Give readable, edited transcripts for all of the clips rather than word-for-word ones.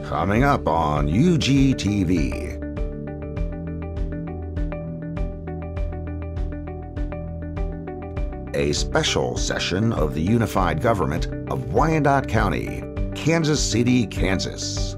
Coming up on UGTV. A special session of the Unified Government of Wyandotte County, Kansas City, Kansas.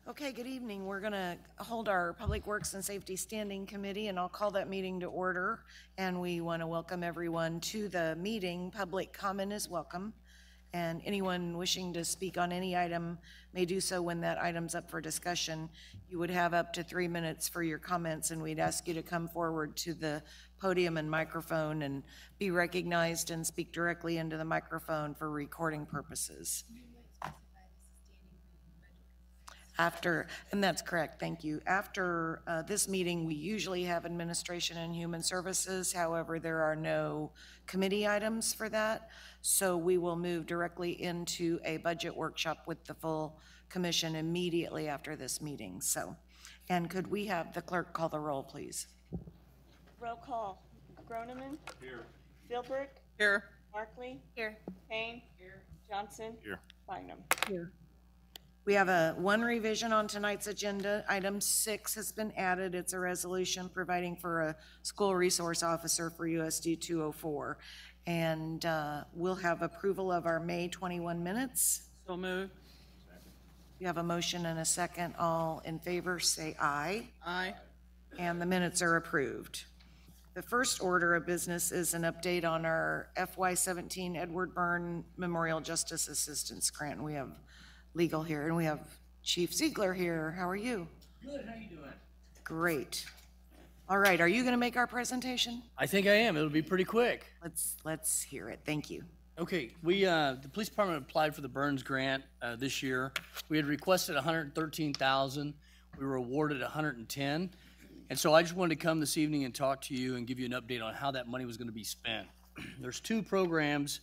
Okay, good evening. We're going to hold our Public Works and Safety Standing Committee, and I'll call that meeting to order. And we want to welcome everyone to the meeting. Public comment is welcome, and anyone wishing to speak on any item may do so when that item's up for discussion. You would have up to 3 minutes for your comments, and we'd ask you to come forward to the podium and microphone and be recognized and speak directly into the microphone for recording purposes. And that's correct, thank you. After this meeting, we usually have Administration and Human Services. However, there are no committee items for that. So we will move directly into a budget workshop with the full commission immediately after this meeting. And could we have the clerk call the roll, please? Roll call. Groneman? Here. Philbrick? Here. Markley? Here. Payne? Here. Johnson? Here. Bynum? Here. We have one revision on tonight's agenda. Item 6 has been added. It's a resolution providing for a school resource officer for USD 204. And we'll have approval of our May 21 minutes. So moved. You have a motion and a second. All in favor say aye. Aye. And the minutes are approved. The first order of business is an update on our FY17 Edward Byrne Memorial Justice Assistance Grant. And we have legal here, and we have Chief Ziegler here. How are you? Good, how you doing? Great. All right, are you going to make our presentation? I think I am. It'll be pretty quick. Let's hear it. Thank you. Okay, the police department applied for the Burns grant this year. We had requested $113,000. We were awarded $110,000, and so I just wanted to come this evening and talk to you and give you an update on how that money was going to be spent. There's 2 programs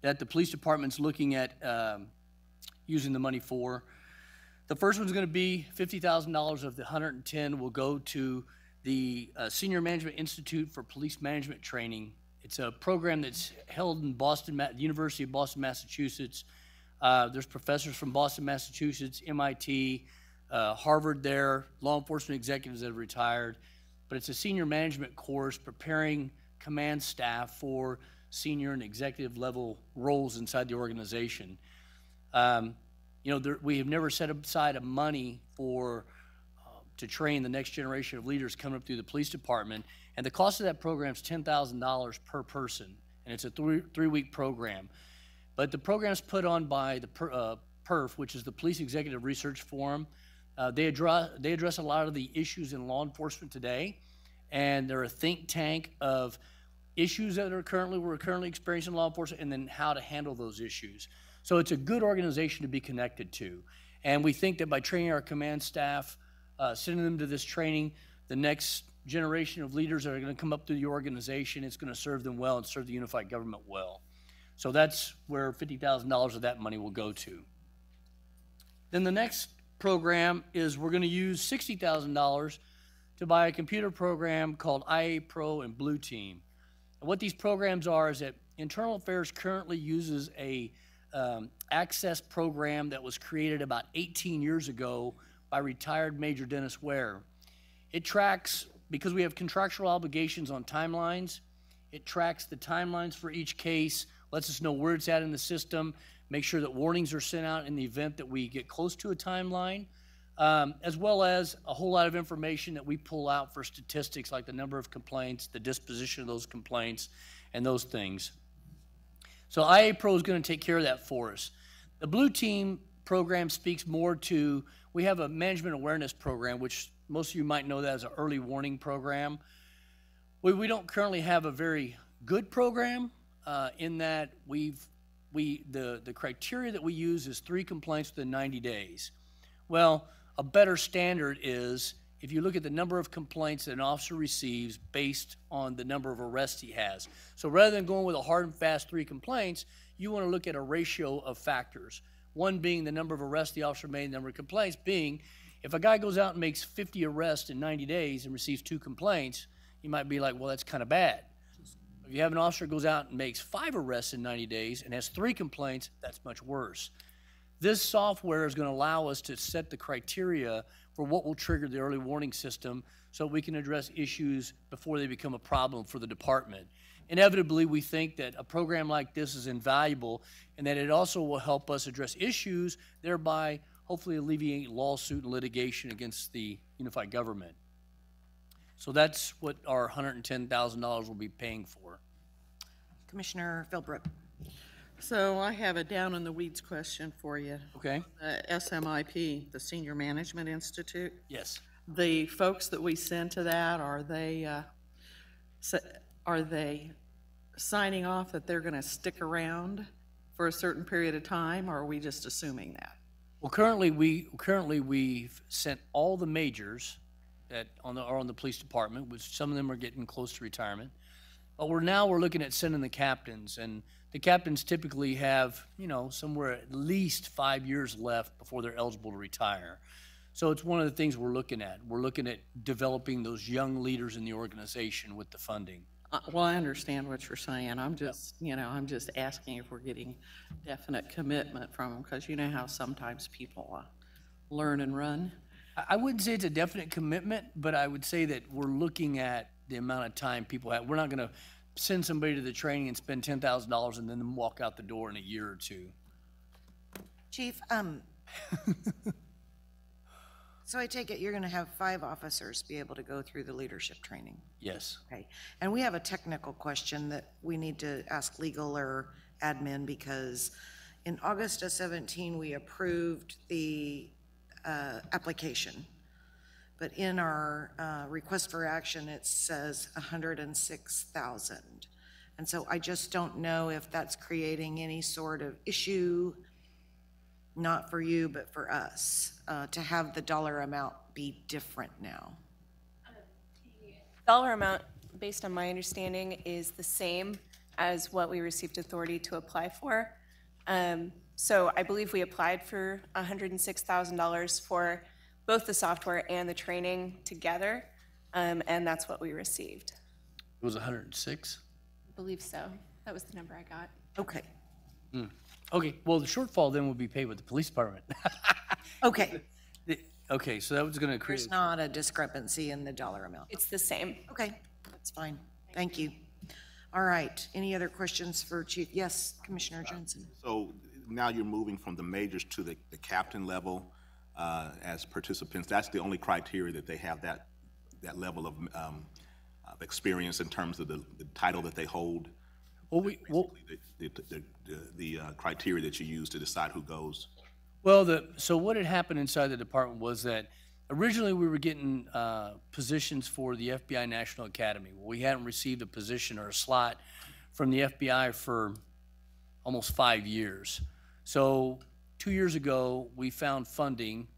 that the police department's looking at using the money for. The first one's going to be $50,000 of the $110,000 will go to the Senior Management Institute for Police Management Training It's a program that's held in Boston, the University of Boston, Massachusetts. There's professors from Boston, Massachusetts, MIT, Harvard there, law enforcement executives that have retired. But it's a senior management course preparing command staff for senior and executive level roles inside the organization. We have never set aside a money to train the next generation of leaders coming up through the police department. And the cost of that program is $10,000 per person. And it's a three-week program. But the program's put on by the PERF, which is the Police Executive Research Forum. They address a lot of the issues in law enforcement today. And they're a think tank of issues that we're currently experiencing in law enforcement and then how to handle those issues. So it's a good organization to be connected to. And we think that by training our command staff, sending them to this training, the next generation of leaders that are going to come up through the organization, it's going to serve them well and serve the unified government well. So that's where $50,000 of that money will go to. Then the next program is we're going to use $60,000 to buy a computer program called IA Pro and Blue Team. And what these programs are is that Internal Affairs currently uses a access program that was created about 18 years ago by retired Major Dennis Ware. It tracks, because we have contractual obligations on timelines, it tracks the timelines for each case, lets us know where it's at in the system, make sure that warnings are sent out in the event that we get close to a timeline, as well as a whole lot of information that we pull out for statistics like the number of complaints, the disposition of those complaints, and those things. So IA Pro is going to take care of that for us. The Blue Team program speaks more to, we have a management awareness program, which most of you might know that as an early warning program. We don't currently have a very good program in that the criteria that we use is 3 complaints within 90 days. Well, a better standard is if you look at the number of complaints that an officer receives based on the number of arrests he has. So rather than going with a hard and fast 3 complaints, you want to look at a ratio of factors. One being the number of arrests the officer made, the number of complaints being, if a guy goes out and makes 50 arrests in 90 days and receives 2 complaints, you might be like, well, that's kind of bad. If you have an officer who goes out and makes 5 arrests in 90 days and has 3 complaints, that's much worse. This software is going to allow us to set the criteria for what will trigger the early warning system so we can address issues before they become a problem for the department. Inevitably, we think that a program like this is invaluable and that it also will help us address issues, thereby hopefully alleviate lawsuit and litigation against the unified government. So that's what our $110,000 will be paying for. Commissioner Philbrook. So I have a down-in-the-weeds question for you. Okay. SMIP, the Senior Management Institute. Yes. The folks that we send to that, are they signing off that they're going to stick around for a certain period of time, or are we just assuming that? Well, currently we've sent all the majors that are on the police department, which some of them are getting close to retirement. But we're looking at sending the captains, and the captains typically have, somewhere at least 5 years left before they're eligible to retire. So it's one of the things we're looking at. We're looking at developing those young leaders in the organization with the funding. Well, I understand what you're saying. I'm just, I'm just asking if we're getting definite commitment from them, because you know how sometimes people learn and run. I wouldn't say it's a definite commitment, but I would say that we're looking at the amount of time people have. We're not going to send somebody to the training and spend $10,000 and then walk out the door in a year or two. Chief, so I take it you're going to have 5 officers be able to go through the leadership training? Yes. Okay. And we have a technical question that we need to ask legal or admin, because in August of 17, we approved the application. But in our request for action, it says $106,000. And so I just don't know if that's creating any sort of issue, not for you, but for us, to have the dollar amount be different now. Dollar amount, based on my understanding, is the same as what we received authority to apply for. So I believe we applied for $106,000 for both the software and the training together, and that's what we received. It was 106? believe so. That was the number I got. Okay, Okay, well, the shortfall then would be paid with the police department. okay. Okay, so that was gonna create, There's not a discrepancy in the dollar amount. It's the same. Okay, that's fine. Thank you. All right, any other questions for Chief? Yes, Commissioner Johnson. So now you're moving from the majors to the captain level as participants. That's the only criteria that they have, that level of experience in terms of the title that they hold. well, The criteria that you use to decide who goes. well, so what had happened inside the department was that originally we were getting positions for the FBI National Academy. Well, we hadn't received a position or a slot from the FBI for almost 5 years. So 2 years ago, we found funding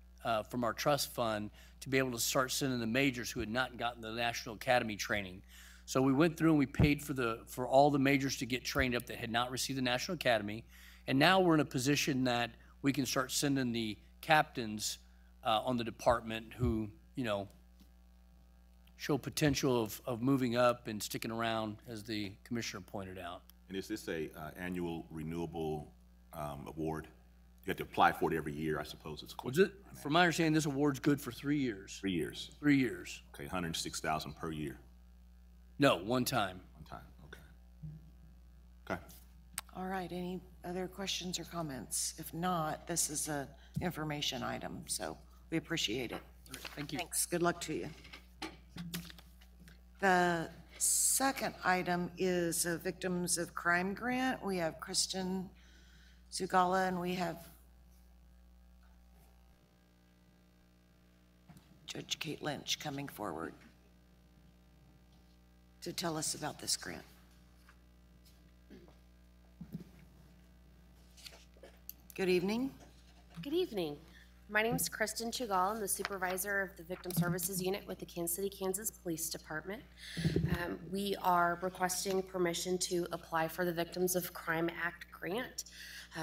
from our trust fund to be able to start sending the majors who had not gotten the National Academy training. So we went through and we paid for all the majors to get trained up that had not received the National Academy. And now we're in a position that we can start sending the captains on the department who, you know, show potential of moving up and sticking around, as the commissioner pointed out. And is this a annual renewable award? You have to apply for it every year, I suppose it's a question. From my understanding, this award's good for 3 years. 3 years. 3 years. Okay, 106,000 per year. No, one time. One time. Okay. Okay. All right, any other questions or comments? If not, this is a information item, so we appreciate it. Thank you. Thanks, good luck to you. The second item is a Victims of Crime grant. We have Kristen Zugala and we have Judge Kate Lynch coming forward to tell us about this grant. Good evening. Good evening. My name is Kristen Chugal. I'm the supervisor of the Victim Services Unit with the Kansas City, Kansas Police Department. We are requesting permission to apply for the Victims of Crime Act grant.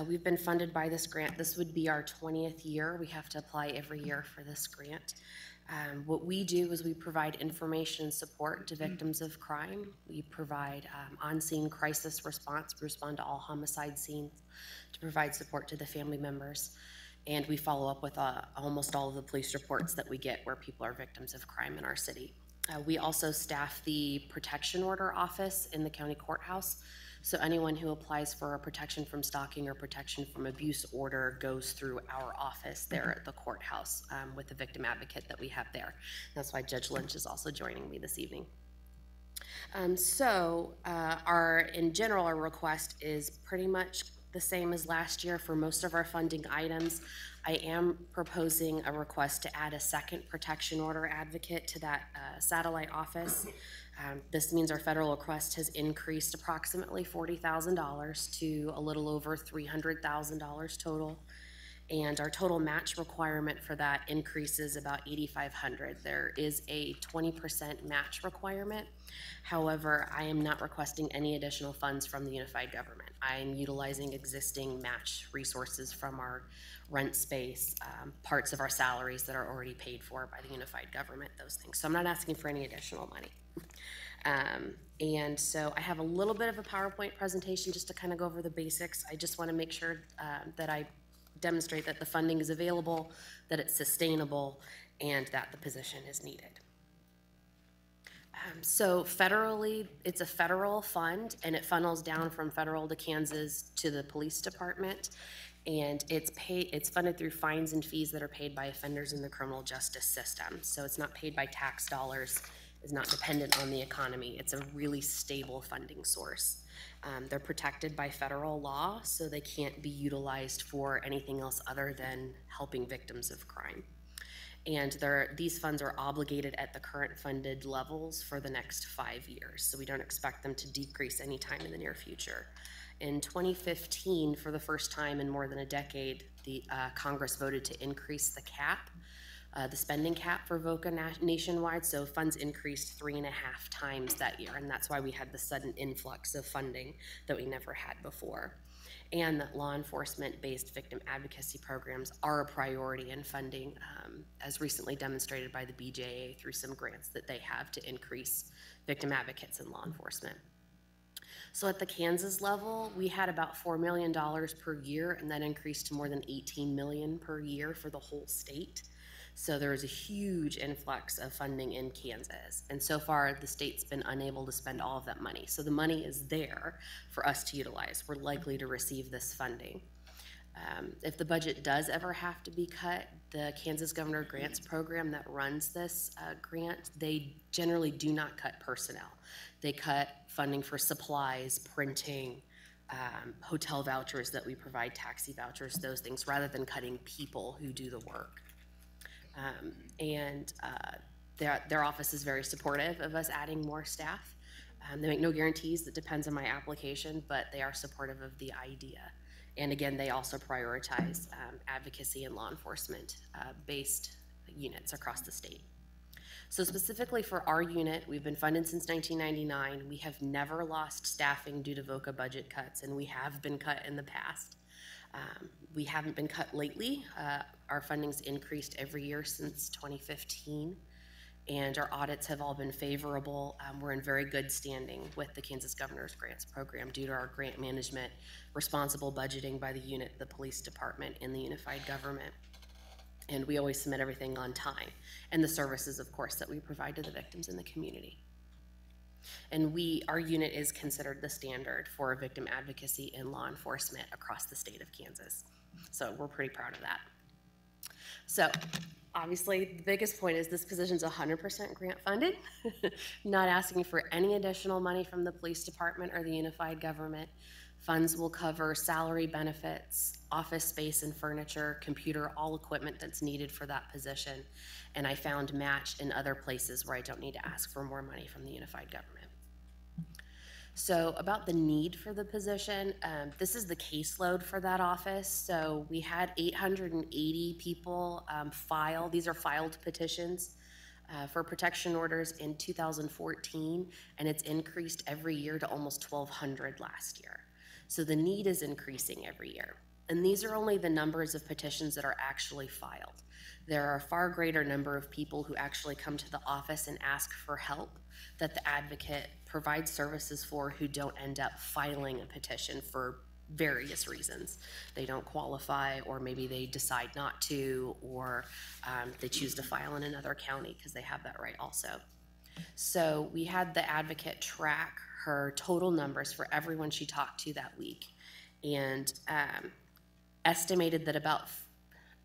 We've been funded by this grant. This would be our 20th year. We have to apply every year for this grant. What we do is we provide information and support to victims of crime. We provide on-scene crisis response, respond to all homicide scenes, to provide support to the family members. And we follow up with almost all of the police reports that we get where people are victims of crime in our city. We also staff the protection order office in the county courthouse. So anyone who applies for a protection from stalking or protection from abuse order goes through our office there at the courthouse with the victim advocate that we have there. That's why Judge Lynch is also joining me this evening. In general, our request is pretty much the same as last year for most of our funding items. I am proposing a request to add a second protection order advocate to that satellite office. This means our federal request has increased approximately $40,000 to a little over $300,000 total. And our total match requirement for that increases about $8,500. There is a 20% match requirement. However, I am not requesting any additional funds from the unified government. I am utilizing existing match resources from our rent space, parts of our salaries that are already paid for by the unified government, those things. So I'm not asking for any additional money. And so I have a little bit of a PowerPoint presentation just to kind of go over the basics. I just want to make sure that I demonstrate that the funding is available, that it's sustainable, and that the position is needed. So federally, it's a federal fund, and it funnels down from federal to Kansas to the police department, and it's funded through fines and fees that are paid by offenders in the criminal justice system. So it's not paid by tax dollars, it's not dependent on the economy. It's a really stable funding source. They're protected by federal law, so they can't be utilized for anything else other than helping victims of crime. And these funds are obligated at the current funded levels for the next 5 years, so we don't expect them to decrease anytime in the near future. In 2015, for the first time in more than a decade, the Congress voted to increase the cap, the spending cap for VOCA nationwide, so funds increased 3.5 times that year, and that's why we had the sudden influx of funding that we never had before. And that law enforcement-based victim advocacy programs are a priority in funding, as recently demonstrated by the BJA through some grants that they have to increase victim advocates in law enforcement. So at the Kansas level, we had about $4 million per year, and that increased to more than $18 million per year for the whole state. So there was a huge influx of funding in Kansas. And so far, the state's been unable to spend all of that money. So the money is there for us to utilize. We're likely to receive this funding. If the budget does ever have to be cut, the Kansas Governor Grants Program that runs this grant, they generally do not cut personnel. They cut funding for supplies, printing, hotel vouchers that we provide, taxi vouchers, those things, rather than cutting people who do the work. Their office is very supportive of us adding more staff. They make no guarantees, that depends on my application, but they are supportive of the idea. And again, they also prioritize advocacy and law enforcement based units across the state. So specifically for our unit, we've been funded since 1999. We have never lost staffing due to VOCA budget cuts, and we have been cut in the past. We haven't been cut lately. Our funding's increased every year since 2015, and our audits have all been favorable. We're in very good standing with the Kansas Governor's Grants Program due to our grant management, responsible budgeting by the unit, the police department, and the unified government. And we always submit everything on time, and the services, of course, that we provide to the victims in the community. And our unit is considered the standard for victim advocacy and law enforcement across the state of Kansas. So we're pretty proud of that. So obviously the biggest point is this position's 100% grant funded, not asking for any additional money from the police department or the unified government. Funds will cover salary, benefits, office space and furniture, computer, all equipment that's needed for that position. And I found match in other places where I don't need to ask for more money from the unified government. So about the need for the position, this is the caseload for that office. So we had 880 people file. These are filed petitions for protection orders in 2014, and it's increased every year to almost 1,200 last year. So the need is increasing every year. And these are only the numbers of petitions that are actually filed. There are a far greater number of people who actually come to the office and ask for help that the advocate provides services for, who don't end up filing a petition for various reasons. They don't qualify, or maybe they decide not to, or they choose to file in another county because they have that right also. So we had the advocate track her total numbers for everyone she talked to that week, and estimated that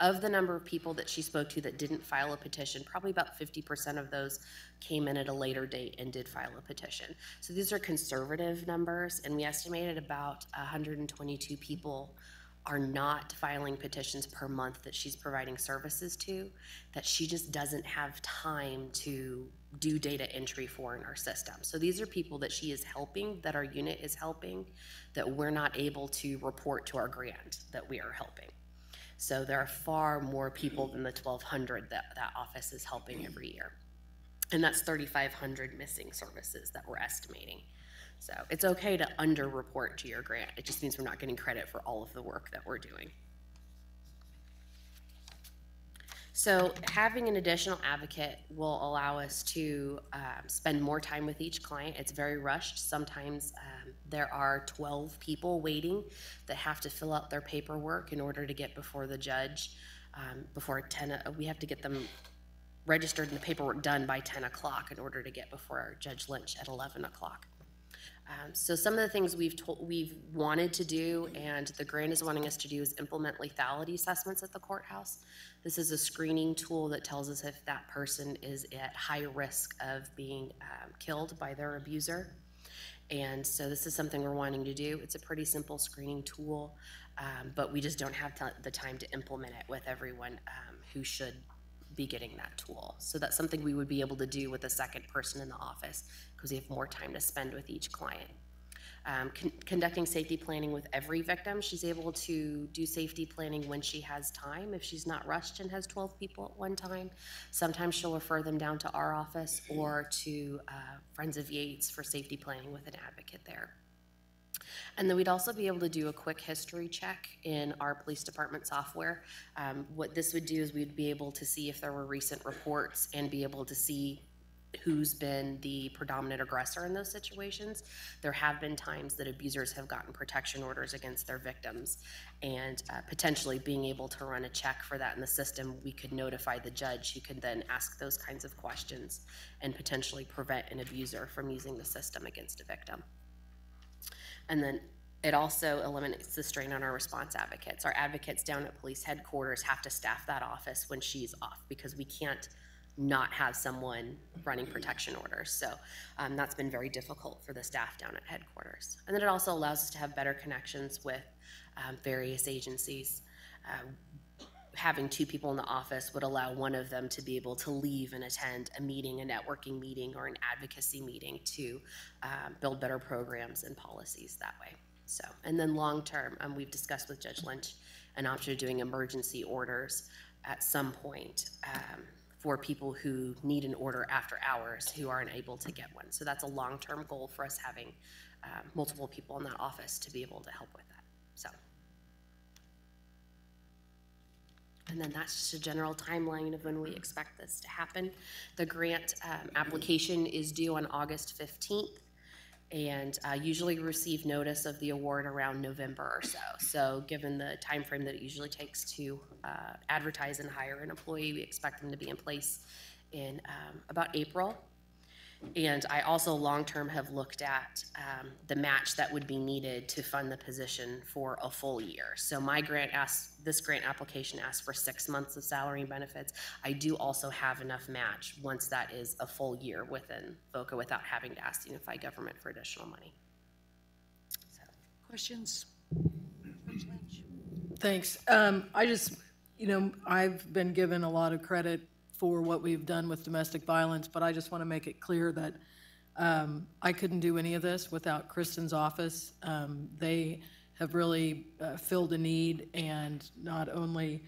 of the number of people that she spoke to that didn't file a petition, probably about 50% of those came in at a later date and did file a petition. So these are conservative numbers, and we estimated about 122 people are not filing petitions per month that she's providing services to, that she just doesn't have time to do data entry for in our system. So these are people that she is helping, that our unit is helping, that we're not able to report to our grant that we are helping. So there are far more people than the 1,200 that office is helping every year. And that's 3,500 missing services that we're estimating. So it's okay to underreport to your grant. It just means we're not getting credit for all of the work that we're doing. So having an additional advocate will allow us to spend more time with each client. It's very rushed. Sometimes there are 12 people waiting that have to fill out their paperwork in order to get before the judge before 10. We have to get them registered and the paperwork done by 10 o'clock in order to get before Judge Lynch at 11 o'clock. So some of the things we've wanted to do, and the grant is wanting us to do, is implement lethality assessments at the courthouse. This is a screening tool that tells us if that person is at high risk of being killed by their abuser. And so this is something we're wanting to do. It's a pretty simple screening tool, but we just don't have the time to implement it with everyone who should be getting that tool. So that's something we would be able to do with a second person in the office, because we have more time to spend with each client. Conducting safety planning with every victim. She's able to do safety planning when she has time. If she's not rushed and has 12 people at one time, sometimes she'll refer them down to our office or to Friends of Yates for safety planning with an advocate there. And then we'd also be able to do a quick history check in our police department software. What this would do is we'd be able to see if there were recent reports and be able to see who's been the predominant aggressor in those situations. There have been times that abusers have gotten protection orders against their victims, and potentially being able to run a check for that in the system, we could notify the judge who could then ask those kinds of questions and potentially prevent an abuser from using the system against a victim. And then it also eliminates the strain on our response advocates. Our advocates down at police headquarters have to staff that office when she's off, because we can't not have someone running protection orders. So that's been very difficult for the staff down at headquarters. And then it also allows us to have better connections with various agencies. Having two people in the office would allow one of them to be able to leave and attend a meeting, a networking meeting, or an advocacy meeting to build better programs and policies that way. So, and then long term, we've discussed with Judge Lynch an option of doing emergency orders at some point for people who need an order after hours who aren't able to get one. So that's a long-term goal for us, having multiple people in that office to be able to help with that. So, and then that's just a general timeline of when we expect this to happen. The grant application is due on August 15th. And usually receive notice of the award around November or so. So given the time frame that it usually takes to advertise and hire an employee, we expect them to be in place in about April. And I also long-term have looked at the match that would be needed to fund the position for a full year. So this grant application asks for 6 months of salary and benefits. I do also have enough match once that is a full year within VOCA without having to ask the Unified Government for additional money. So. Questions? Thanks. I just, I've been given a lot of credit for what we've done with domestic violence, but I just want to make it clear that I couldn't do any of this without Kristen's office. They have really filled a need and not only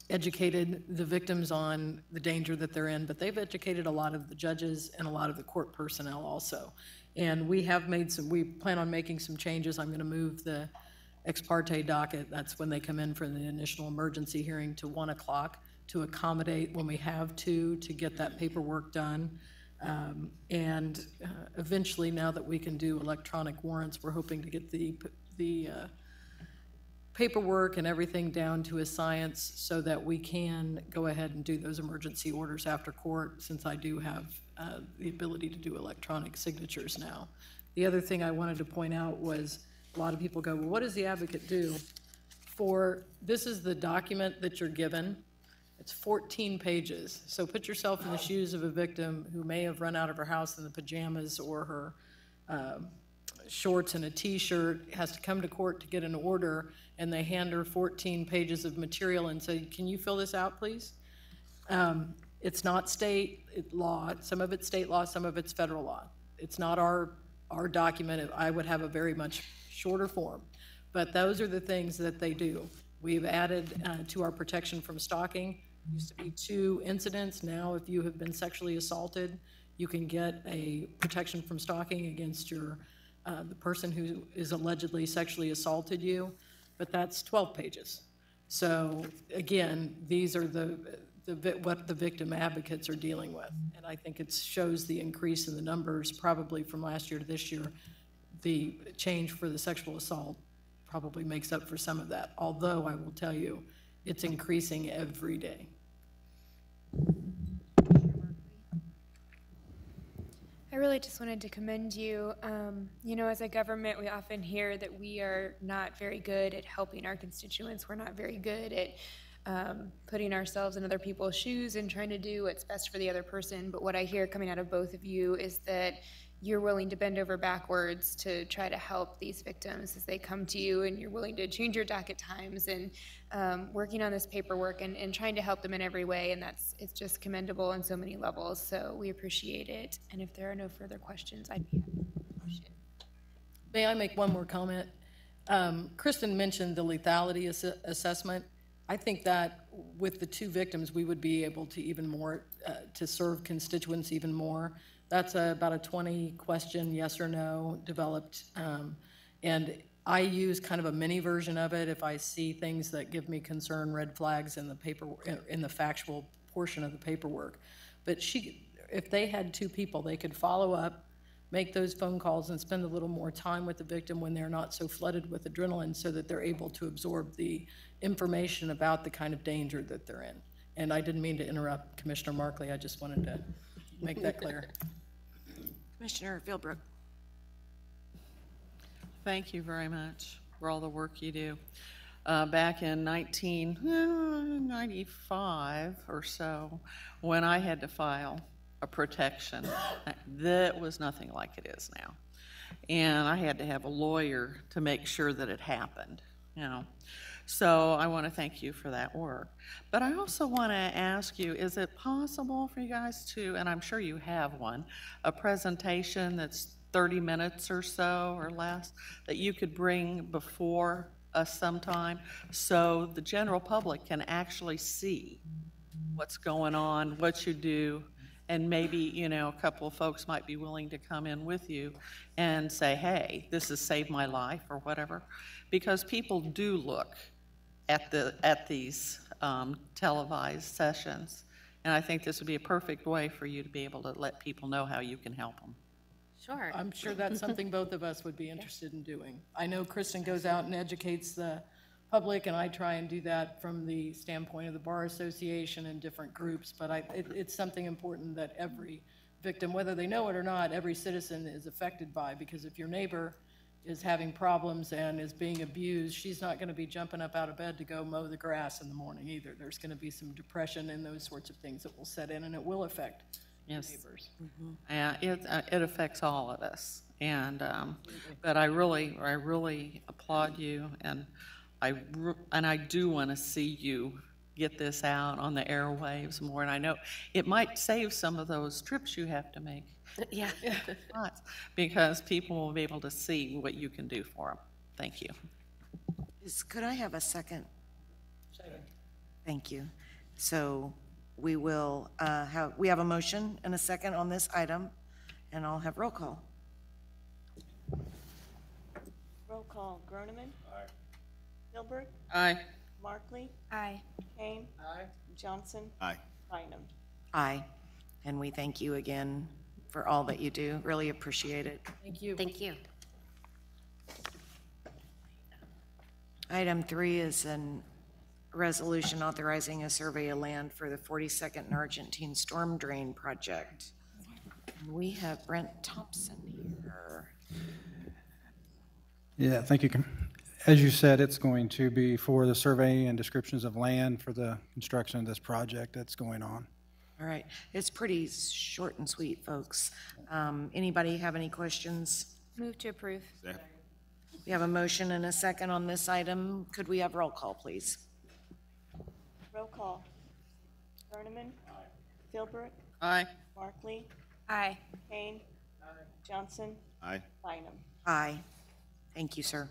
educated the victims on the danger that they're in, but they've educated a lot of the judges and a lot of the court personnel also. And we plan on making some changes. I'm going to move the ex parte docket, that's when they come in for the initial emergency hearing, to 1 o'clock. To accommodate when we have to get that paperwork done. And eventually, now that we can do electronic warrants, we're hoping to get the paperwork and everything down to a science so that we can go ahead and do those emergency orders after court, since I do have the ability to do electronic signatures now. The other thing I wanted to point out was, a lot of people go, well, what does the advocate do? This is the document that you're given. It's 14 pages. So put yourself in the shoes of a victim who may have run out of her house in the pajamas or her shorts and a t-shirt, has to come to court to get an order, and they hand her 14 pages of material and say, can you fill this out, please? It's not state law. Some of it's state law, some of it's federal law. It's not our document. I would have a very much shorter form. But those are the things that they do. We've added to our protection from stalking. It used to be 2 incidents. Now, if you have been sexually assaulted, you can get a protection from stalking against the person who is allegedly sexually assaulted you, but that's 12 pages. So again, these are what the victim advocates are dealing with. And I think it shows the increase in the numbers probably from last year to this year. The change for the sexual assault probably makes up for some of that, although I will tell you, it's increasing every day. I really just wanted to commend you. As a government, we often hear that we are not very good at helping our constituents. We're not very good at putting ourselves in other people's shoes and trying to do what's best for the other person. But what I hear coming out of both of you is that you're willing to bend over backwards to try to help these victims as they come to you, and you're willing to change your docket times and working on this paperwork and trying to help them in every way, and it's just commendable on so many levels, so we appreciate it. And if there are no further questions, I'd be happy to push it. May I make one more comment? Kristen mentioned the lethality assessment. I think that with the 2 victims, we would be able to even more, to serve constituents even more. That's about a 20-question yes or no developed, and I use kind of a mini version of it if I see things that give me concern, red flags in the factual portion of the paperwork. But if they had two people, they could follow up, make those phone calls, and spend a little more time with the victim when they're not so flooded with adrenaline, so that they're able to absorb the information about the kind of danger that they're in. And I didn't mean to interrupt Commissioner Markley. I just wanted to make that clear. Commissioner Philbrook. Thank you very much for all the work you do. Back in 1995 or so, when I had to file a protection, that was nothing like it is now. And I had to have a lawyer to make sure that it happened, you know. So I want to thank you for that work. But I also want to ask you, is it possible for you guys to, and I'm sure you have one, a presentation that's 30 minutes or so or less that you could bring before us sometime so the general public can actually see what's going on, what you do, and maybe, you know, a couple of folks might be willing to come in with you and say, hey, this has saved my life or whatever, because people do look at these televised sessions, and I think this would be a perfect way for you to be able to let people know how you can help them. Sure. I'm sure that's something both of us would be interested in doing. I know Kristen goes out and educates the public, and I try and do that from the standpoint of the Bar Association and different groups, but it's something important that every victim, whether they know it or not, every citizen is affected by, because if your neighbor is having problems and is being abused, she's not going to be jumping up out of bed to go mow the grass in the morning either. There's going to be some depression and those sorts of things that will set in, and it will affect neighbors. Yeah, it affects all of us, and but I really applaud you, and I do want to see you get this out on the airwaves more, and I know it might save some of those trips you have to make. Yeah. Because people will be able to see what you can do for them. Thank you. Could I have a second? Thank you. So we will we have a motion and a second on this item, and I'll have roll call. Roll call. Groneman? Aye. Philbrook? Aye. Markley? Aye. Kane? Aye. Johnson? Aye. Bynum? Aye. And we thank you again for all that you do. Really appreciate it. Thank you. Thank you. Item 3 is a resolution authorizing a survey of land for the 42nd and Argentine Storm Drain Project. And we have Brent Thompson here. Yeah, thank you. As you said, it's going to be for the survey and descriptions of land for the construction of this project that's going on. All right. It's pretty short and sweet, folks. Anybody have any questions? Move to approve. We have a motion and a second on this item. Could we have roll call, please? Roll call. Groneman? Aye. Philbrook? Aye. Markley? Aye. Kane? Aye. Johnson? Aye. Bynum? Aye. Thank you, sir.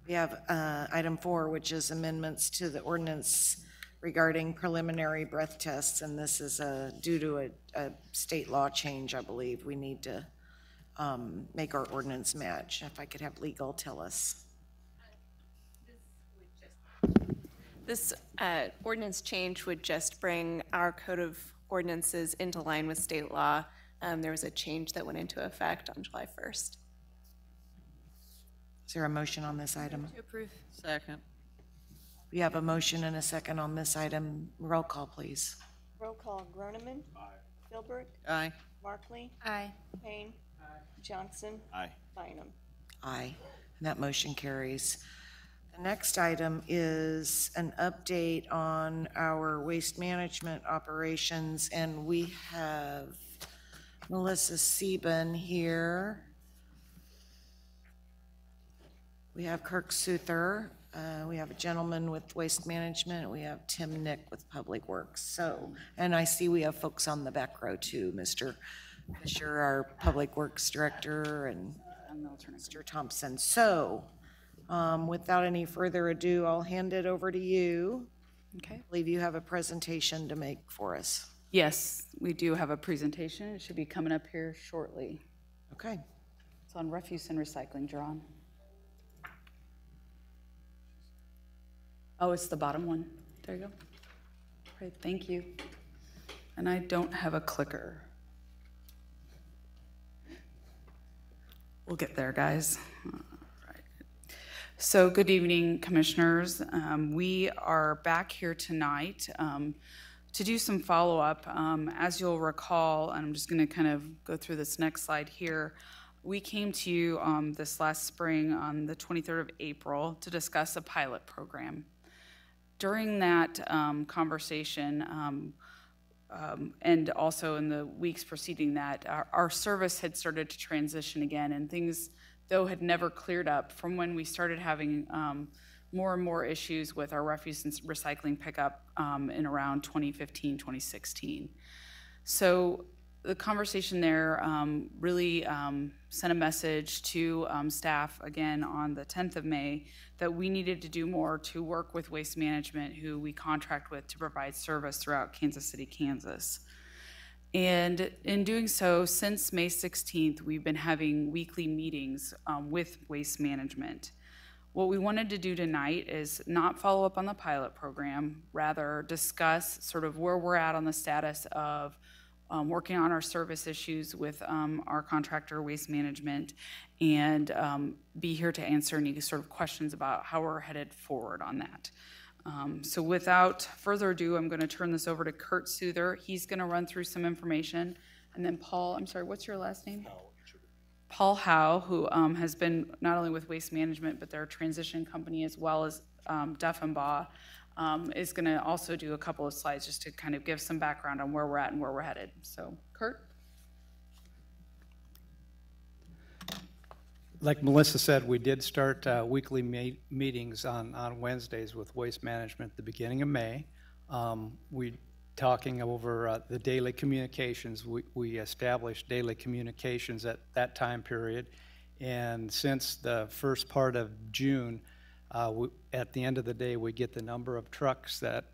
We have item 4, which is amendments to the ordinance regarding preliminary breath tests, and this is due to a state law change, I believe. We need to make our ordinance match. If I could have legal tell us. This ordinance change would just bring our code of ordinances into line with state law. There was a change that went into effect on July 1st. Is there a motion on this item? To approve. Second. We have a motion and a second on this item. Roll call, please. Roll call. Groneman? Aye. Philbrook? Aye. Markley? Aye. Kane? Aye. Johnson? Aye. Bynum? Aye. And that motion carries. The next item is an update on our waste management operations, and we have Melissa Sieben here. We have Kirk Suther. We have a gentleman with Waste Management. We have Tim Nick with Public Works. So, and I see we have folks on the back row too, Mr. Fisher, our Public Works Director, and Mr. Thompson. So, without any further ado, I'll hand it over to you. Okay. I believe you have a presentation to make for us. Yes, we do have a presentation. It should be coming up here shortly. Okay. It's on refuse and recycling, John. Oh, it's the bottom one. There you go. Great, thank you. And I don't have a clicker. We'll get there, guys. All right. So good evening, commissioners. We are back here tonight to do some follow-up. As you'll recall, and I'm just going to kind of go through this next slide here, we came to you this last spring on the 23rd of April to discuss a pilot program. During that conversation, and also in the weeks preceding that, our service had started to transition again, and things, though, had never cleared up from when we started having more and more issues with our refuse and recycling pickup in around 2015, 2016. So the conversation there really sent a message to staff again on the 10th of May that we needed to do more to work with Waste Management, who we contract with to provide service throughout Kansas City, Kansas. And in doing so, since May 16th, we've been having weekly meetings with Waste Management. What we wanted to do tonight is not follow up on the pilot program, rather discuss sort of where we're at on the status of working on our service issues with our contractor, Waste Management, and be here to answer any sort of questions about how we're headed forward on that. So without further ado, I'm going to turn this over to Kurt Souther. He's going to run through some information. And then Paul, I'm sorry, what's your last name? Paul Howe, who has been not only with Waste Management, but their transition company as well as Deffenbaugh, is going to also do a couple of slides just to kind of give some background on where we're at and where we're headed. So, Kurt? Like Melissa said, we did start weekly meetings on Wednesdays with Waste Management at the beginning of May. We talking over the daily communications. We established daily communications at that time period, and since the first part of June, at the end of the day, we get the number of trucks that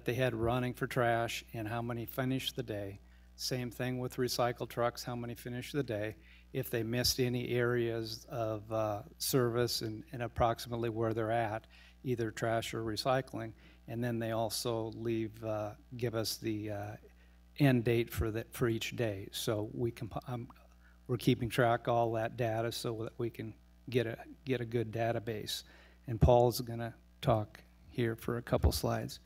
they had running for trash and how many finished the day. Same thing with recycle trucks, how many finished the day. If they missed any areas of service and approximately where they're at, either trash or recycling. And then they also give us the end date for each day. So we're keeping track of all that data so that we can get a good database. And Paul's going to talk here for a couple slides.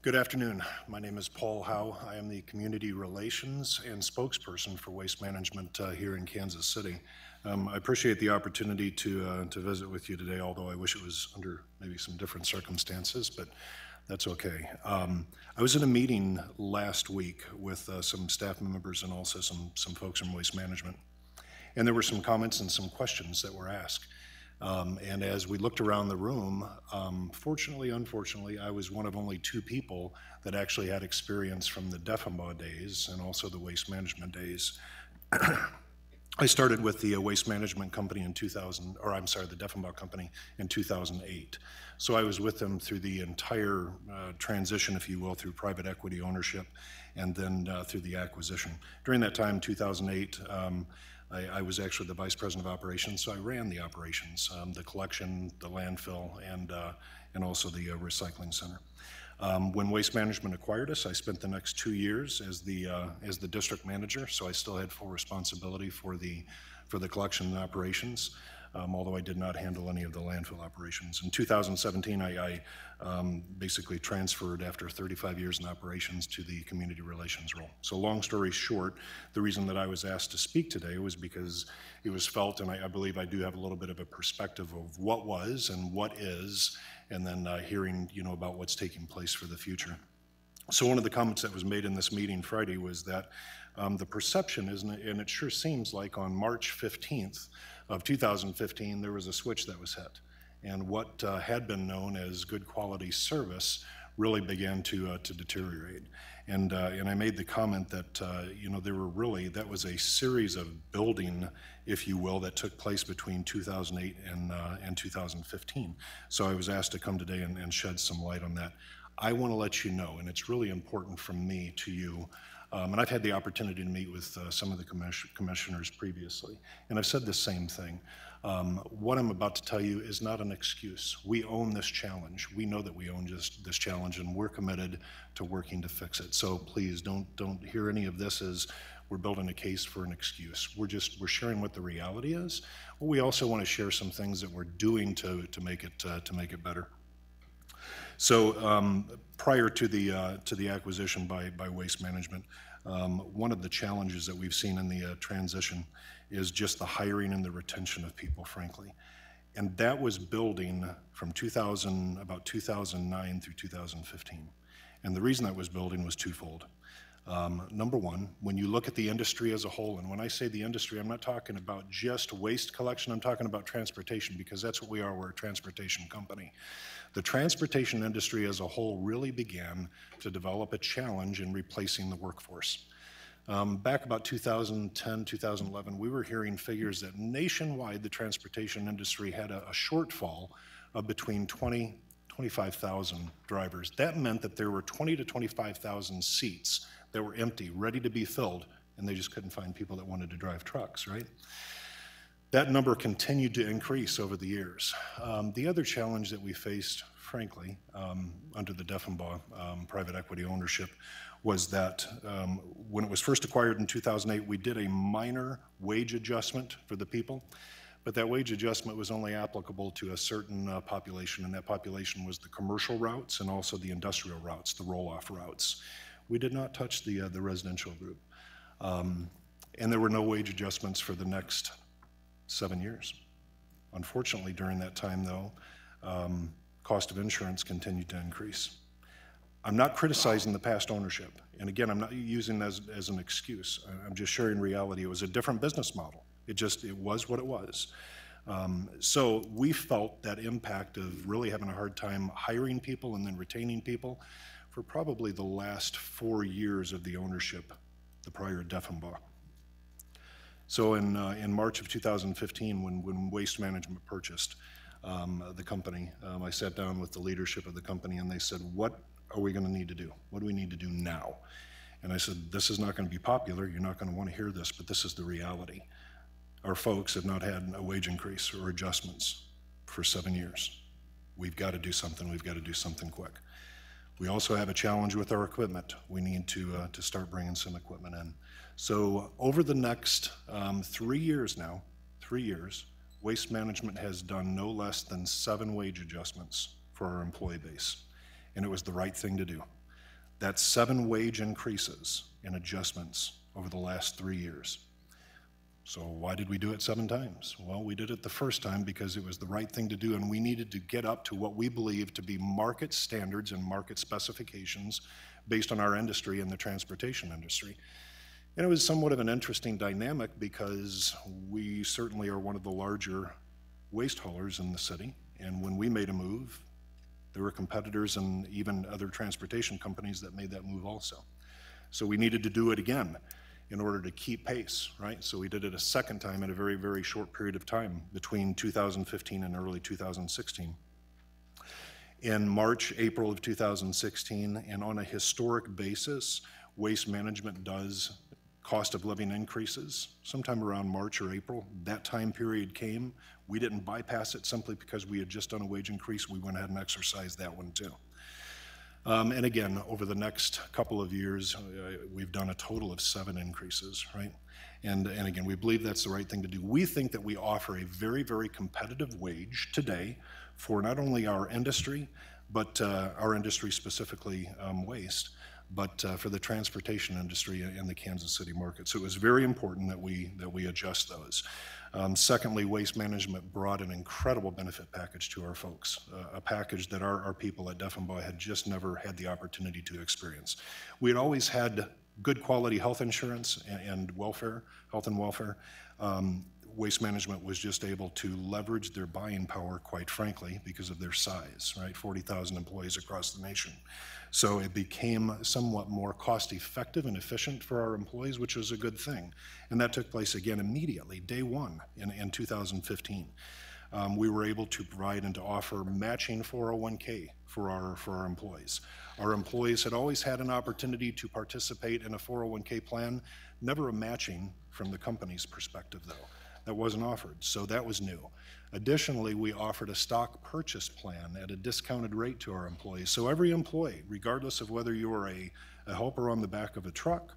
Good afternoon. My name is Paul Howe. I am the Community Relations and Spokesperson for Waste Management here in Kansas City. I appreciate the opportunity to visit with you today, although I wish it was under maybe some different circumstances, but that's okay. I was in a meeting last week with some staff members and also some folks from Waste Management, and there were some comments and some questions that were asked. And as we looked around the room, fortunately, unfortunately, I was one of only two people that actually had experience from the Deffenbaugh days and also the Waste Management days. I started with the Waste Management Company in the Deffenbaugh Company in 2008. So I was with them through the entire transition, if you will, through private equity ownership and then through the acquisition. During that time, 2008, I was actually the Vice President of Operations, so I ran the operations, the collection, the landfill, and also the recycling center. When Waste Management acquired us, I spent the next 2 years as the district manager, so I still had full responsibility for the collection and operations, although I did not handle any of the landfill operations. In 2017, I basically transferred after 35 years in operations to the community relations role. So long story short, the reason that I was asked to speak today was because it was felt, and I believe I do have a little bit of a perspective of what was and what is, and then hearing about what's taking place for the future. So one of the comments that was made in this meeting Friday was that the perception is, and it sure seems like on March 15th of 2015, there was a switch that was hit. And what had been known as good quality service really began to deteriorate. And I made the comment that, that was a series of building, if you will, that took place between 2008 and 2015. So I was asked to come today and shed some light on that. I want to let you know, and it's really important from me to you, And I've had the opportunity to meet with some of the commissioners previously, and I've said the same thing. What I'm about to tell you is not an excuse. We own this challenge. We know that we own this challenge, and we're committed to working to fix it. So please don't hear any of this as we're building a case for an excuse. We're sharing what the reality is. But we also want to share some things that we're doing to make it better. So prior to the acquisition by Waste Management, one of the challenges that we've seen in the transition is just the hiring and the retention of people, frankly. And that was building from about 2009 through 2015. And the reason that was building was twofold. Number one, when you look at the industry as a whole, and when I say the industry, I'm not talking about just waste collection, I'm talking about transportation, because that's what we are, we're a transportation company. The transportation industry as a whole really began to develop a challenge in replacing the workforce. Back about 2010, 2011, we were hearing figures that nationwide the transportation industry had a shortfall of between 25,000 drivers. That meant that there were 20 to 25,000 seats that were empty, ready to be filled, and they just couldn't find people that wanted to drive trucks, right? That number continued to increase over the years. The other challenge that we faced, frankly, under the Deffenbaugh private equity ownership was that when it was first acquired in 2008, we did a minor wage adjustment for the people, but that wage adjustment was only applicable to a certain population, and that population was the commercial routes and also the industrial routes, the roll-off routes. We did not touch the residential group. And there were no wage adjustments for the next 7 years. Unfortunately, during that time, though, cost of insurance continued to increase. I'm not criticizing the past ownership. And again, I'm not using that as an excuse. I'm just sharing reality. It was a different business model. It was what it was. So we felt that impact of really having a hard time hiring people and then retaining people for probably the last 4 years of the ownership, the prior Deffenbaugh. So in March of 2015, when Waste Management purchased the company, I sat down with the leadership of the company and they said, what are we going to need to do? What do we need to do now? And I said, this is not going to be popular. You're not going to want to hear this, but this is the reality. Our folks have not had a wage increase or adjustments for 7 years. We've got to do something. We've got to do something quick. We also have a challenge with our equipment. We need to start bringing some equipment in. So over the next 3 years now, 3 years, Waste Management has done no less than 7 wage adjustments for our employee base. And it was the right thing to do. That's 7 wage increases and adjustments over the last 3 years. So why did we do it 7 times? Well, we did it the first time because it was the right thing to do, and we needed to get up to what we believe to be market standards and market specifications based on our industry and the transportation industry. And it was somewhat of an interesting dynamic because we certainly are one of the larger waste haulers in the city, and when we made a move, there were competitors and even other transportation companies that made that move also. So we needed to do it again in order to keep pace, right? So we did it a second time in a very, very short period of time between 2015 and early 2016. In March, April of 2016, and on a historic basis, Waste Management does cost of living increases sometime around March or April. That time period came. We didn't bypass it simply because we had just done a wage increase. We went ahead and exercised that one too. And again, over the next couple of years, we've done a total of 7 increases, right? And again, we believe that's the right thing to do. We think that we offer a very, very competitive wage today for not only our industry, but our industry specifically waste, but for the transportation industry in the Kansas City market. So it was very important that we adjust those. Secondly, Waste Management brought an incredible benefit package to our folks, a package that our people at Deffenbaugh had just never had the opportunity to experience. We had always had good quality health insurance and welfare, health and welfare. Waste Management was just able to leverage their buying power, quite frankly, because of their size, right? 40,000 employees across the nation. So it became somewhat more cost effective and efficient for our employees, which was a good thing. And that took place again immediately, day one in 2015. we were able to provide and to offer matching 401k for our employees. Our employees had always had an opportunity to participate in a 401k plan, never a matching from the company's perspective though. That wasn't offered, so that was new. Additionally, we offered a stock purchase plan at a discounted rate to our employees. So every employee, regardless of whether you're a helper on the back of a truck,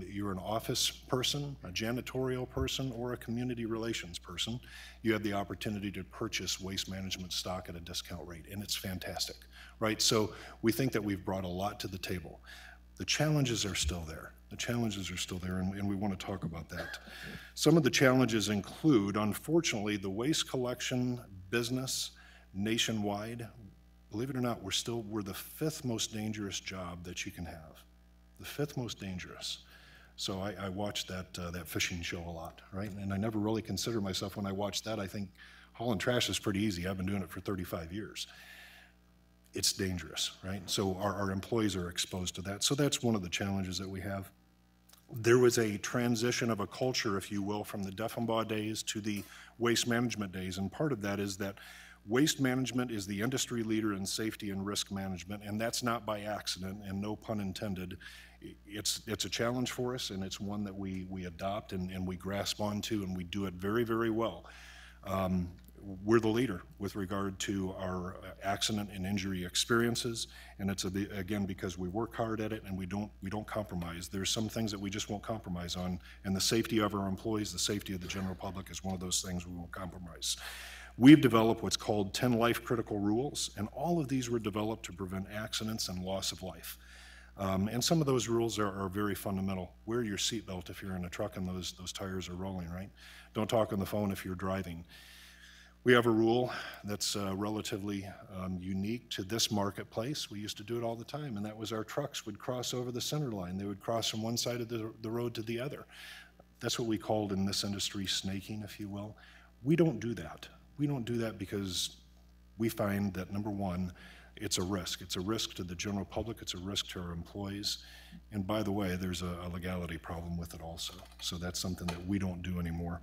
you're an office person, a janitorial person, or a community relations person, you have the opportunity to purchase Waste Management stock at a discount rate, and it's fantastic, right? So we think that we've brought a lot to the table. The challenges are still there. The challenges are still there, and we want to talk about that. Some of the challenges include, unfortunately, the waste collection business nationwide. Believe it or not, we're the 5th most dangerous job that you can have. The 5th most dangerous. So I watched that fishing show a lot, right? And I never really considered myself, when I watched that, I think hauling trash is pretty easy. I've been doing it for 35 years. It's dangerous, right? So our employees are exposed to that. So that's one of the challenges that we have. There was a transition of a culture, if you will, from the Deffenbaugh days to the waste management days. And part of that is that waste management is the industry leader in safety and risk management, and that's not by accident, and no pun intended. It's a challenge for us, and it's one that we adopt and we grasp onto, and we do it very, very well. We're the leader with regard to our accident and injury experiences, and it's again because we work hard at it and we don't compromise. There's some things that we just won't compromise on, and the safety of our employees, the safety of the general public is one of those things we won't compromise. We've developed what's called 10 life critical rules, and all of these were developed to prevent accidents and loss of life. And some of those rules are very fundamental. Wear your seatbelt if you're in a truck and those tires are rolling, right? Don't talk on the phone if you're driving. We have a rule that's relatively unique to this marketplace. We used to do it all the time, and that was our trucks would cross over the center line. They would cross from one side of the road to the other. That's what we called in this industry snaking, if you will. We don't do that. We don't do that because we find that, number one, it's a risk. It's a risk to the general public. It's a risk to our employees. And by the way, there's a legality problem with it also. So that's something that we don't do anymore.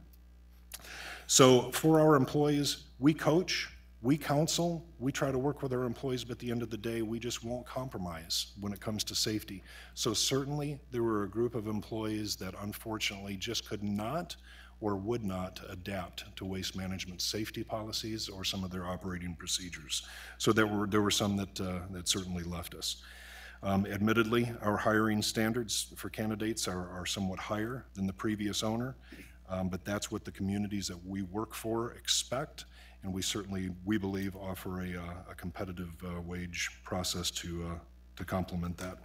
So for our employees, we coach, we counsel, we try to work with our employees, but at the end of the day, we just won't compromise when it comes to safety. So certainly there were a group of employees that unfortunately just could not or would not adapt to waste management safety policies or some of their operating procedures. So there were some that certainly left us. Admittedly, our hiring standards for candidates are somewhat higher than the previous owner, but that's what the communities that we work for expect, and we believe offer a competitive wage process to complement that.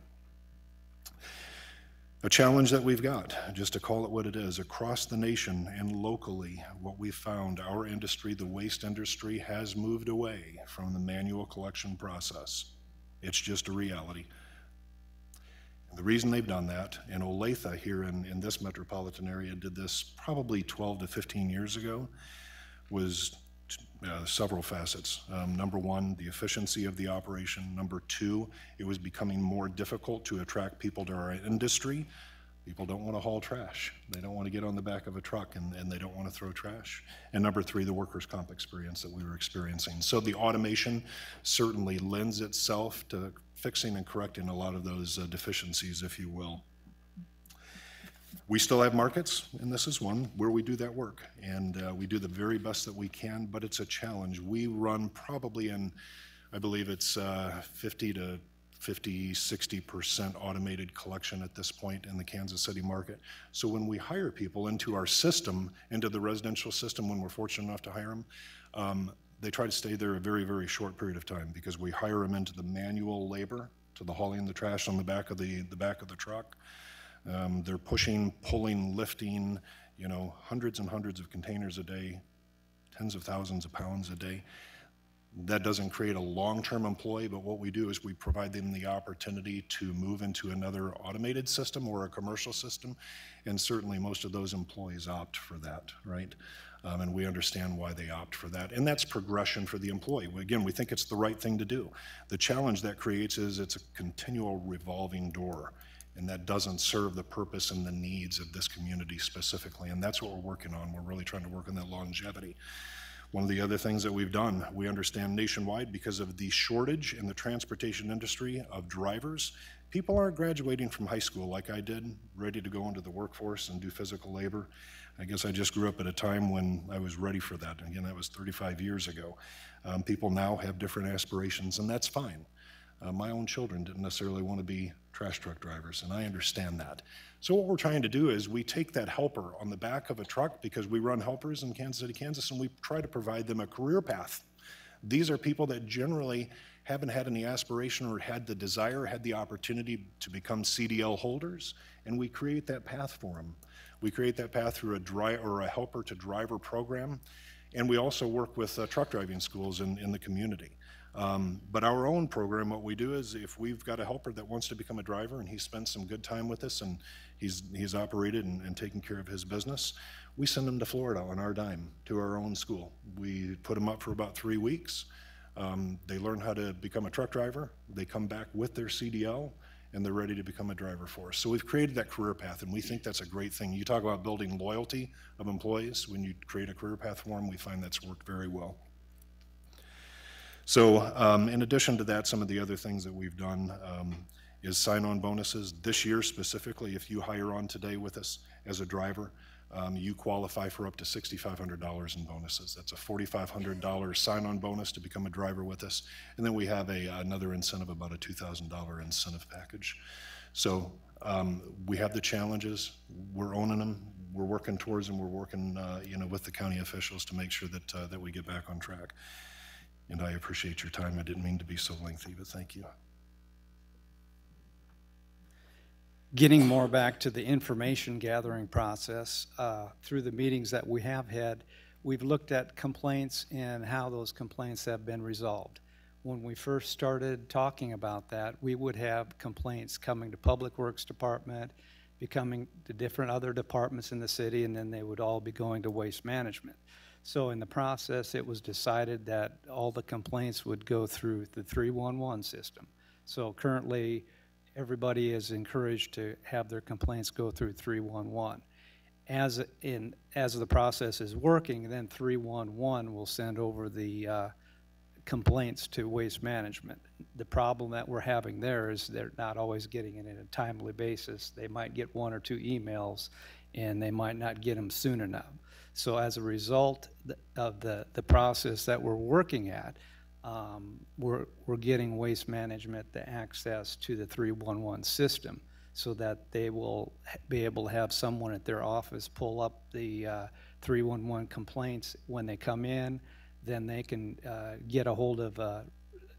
A challenge that we've got, just to call it what it is, across the nation and locally, what we've found, our industry, the waste industry, has moved away from the manual collection process. It's just a reality. And the reason they've done that, and Olathe here in this metropolitan area did this probably 12 to 15 years ago, was several facets. Number one, the efficiency of the operation. Number two, it was becoming more difficult to attract people to our industry. People don't want to haul trash. They don't want to get on the back of a truck, and they don't want to throw trash. And number three, the workers' comp experience that we were experiencing. So the automation certainly lends itself to fixing and correcting a lot of those deficiencies, if you will. We still have markets, and this is one where we do that work, and we do the very best that we can, but it's a challenge. We run probably in, I believe it's 60% automated collection at this point in the Kansas City market. So when we hire people into our system, into the residential system, when we're fortunate enough to hire them, they try to stay there a very, very short period of time because we hire them into the manual labor, to the hauling the trash on the back of the truck. They're pushing, pulling, lifting, hundreds and hundreds of containers a day, tens of thousands of pounds a day. That doesn't create a long-term employee, but what we do is we provide them the opportunity to move into another automated system or a commercial system, and certainly most of those employees opt for that, right? And we understand why they opt for that, and that's progression for the employee. Again, we think it's the right thing to do. The challenge that creates is it's a continual revolving door, and that doesn't serve the purpose and the needs of this community specifically, and that's what we're working on. We're really trying to work on that longevity. One of the other things that we've done, we understand nationwide because of the shortage in the transportation industry of drivers, people aren't graduating from high school like I did, ready to go into the workforce and do physical labor. I guess I just grew up at a time when I was ready for that. Again, that was 35 years ago. People now have different aspirations, and that's fine. My own children didn't necessarily want to be trash truck drivers, and I understand that. So what we're trying to do is we take that helper on the back of a truck, because we run helpers in Kansas City, Kansas, and we try to provide them a career path. These are people that generally haven't had any aspiration or had the desire, had the opportunity to become CDL holders, and we create that path for them. We create that path through a helper to driver program, and we also work with truck driving schools in the community. But our own program, what we do is if we've got a helper that wants to become a driver and he spent some good time with us and he's operated and taken care of his business, we send him to Florida on our dime to our own school. We put him up for about 3 weeks. They learn how to become a truck driver. They come back with their CDL and they're ready to become a driver for us. So we've created that career path, and we think that's a great thing. You talk about building loyalty of employees. When you create a career path for them, we find that's worked very well. So in addition to that, some of the other things that we've done is sign-on bonuses. This year specifically, if you hire on today with us as a driver, you qualify for up to $6,500 in bonuses. That's a $4,500 sign-on bonus to become a driver with us. And then we have another incentive, about a $2,000 incentive package. So we have the challenges. We're owning them. We're working towards them. We're working with the county officials to make sure that we get back on track. And I appreciate your time. I didn't mean to be so lengthy, but thank you. Getting more back to the information gathering process, through the meetings that we have had, we've looked at complaints and how those complaints have been resolved. When we first started talking about that, we would have complaints coming to Public Works Department, becoming to different other departments in the city, and then they would all be going to Waste Management. So in the process, it was decided that all the complaints would go through the 311 system. So currently, everybody is encouraged to have their complaints go through 311. As the process is working, then 311 will send over the complaints to Waste Management. The problem that we're having there is they're not always getting it in a timely basis. They might get 1 or 2 emails, and they might not get them soon enough. So as a result of the process that we're working at, we're getting Waste Management the access to the 311 system so that they will be able to have someone at their office pull up the 311 complaints when they come in. Then they can get a hold of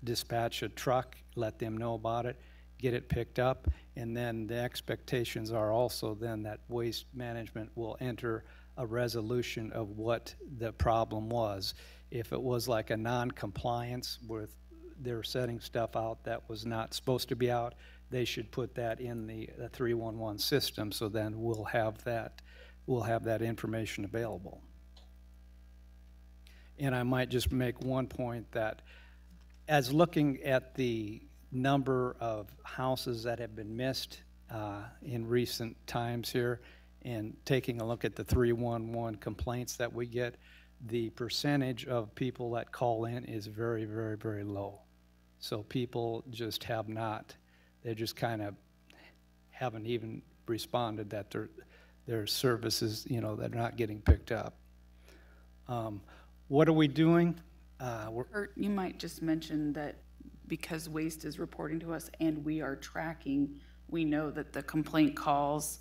dispatch a truck, let them know about it, get it picked up, and then the expectations are also then that Waste Management will enter a resolution of what the problem was. If it was like a non-compliance with they're setting stuff out that was not supposed to be out, they should put that in the 311 system, so then we'll have that information available. And I might just make one point that as looking at the number of houses that have been missed in recent times here, and taking a look at the 311 complaints that we get, the percentage of people that call in is very, very, very low. So people just have not, they just kind of haven't even responded that their services, they're not getting picked up. What are we doing? You might just mention that because Waste is reporting to us and we are tracking, we know that the complaint calls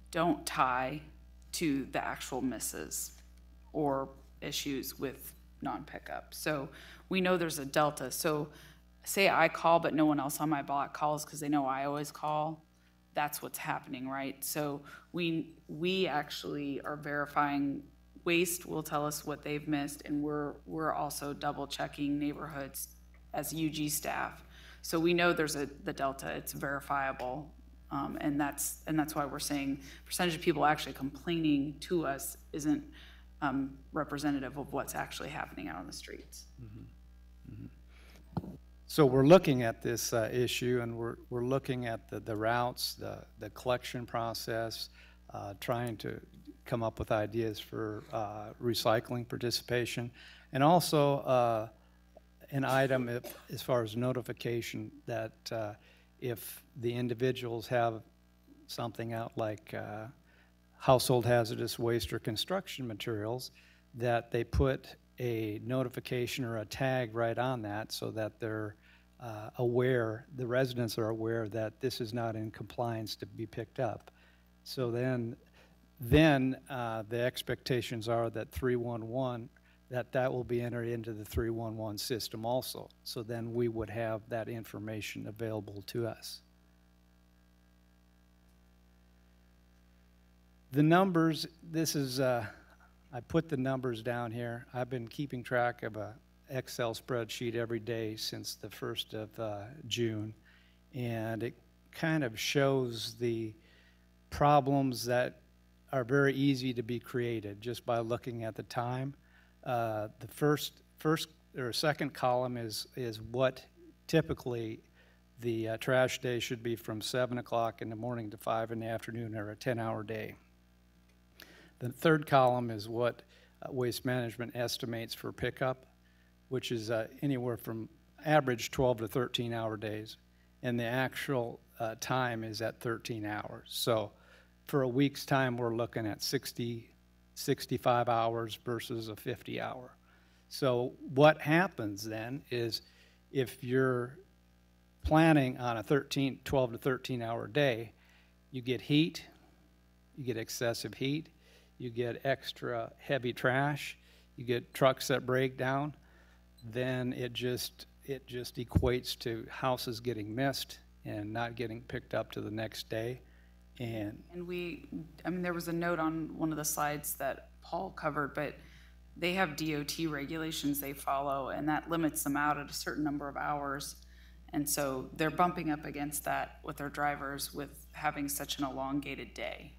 don't tie to the actual misses or issues with non-pickup. So we know there's a delta. So say I call, but no one else on my block calls because they know I always call. That's what's happening, right? So we actually are verifying. Waste will tell us what they've missed, and we're also double checking neighborhoods as UG staff. So we know there's the delta. It's verifiable. And that's why we're saying percentage of people actually complaining to us isn't representative of what's actually happening out on the streets. Mm-hmm. Mm-hmm. So we're looking at this issue, and we're looking at the routes, the collection process, trying to come up with ideas for recycling participation, and also an item as far as notification that if the individuals have something out like household hazardous waste or construction materials, that they put a notification or a tag right on that so that they're aware, the residents are aware that this is not in compliance to be picked up. So then the expectations are that 311, that will be entered into the 311 system also. So then we would have that information available to us. The numbers, this is, I put the numbers down here. I've been keeping track of a Excel spreadsheet every day since the 1st of June, and it kind of shows the problems that are very easy to be created just by looking at the time. The first or second column is what typically the trash day should be, from 7 o'clock in the morning to 5 in the afternoon, or a 10-hour day. The third column is what Waste Management estimates for pickup, which is anywhere from average 12 to 13-hour days, and the actual time is at 13 hours. So for a week's time, we're looking at 65 hours versus a 50-hour. So what happens then is, if you're planning on a 12 to 13-hour day, you get heat, you get excessive heat, you get extra heavy trash, you get trucks that break down, then it just equates to houses getting missed and not getting picked up to the next day. And there was a note on one of the slides that Paul covered, but they have DOT regulations they follow, and that limits them out at a certain number of hours. And so they're bumping up against that with their drivers with having such an elongated day.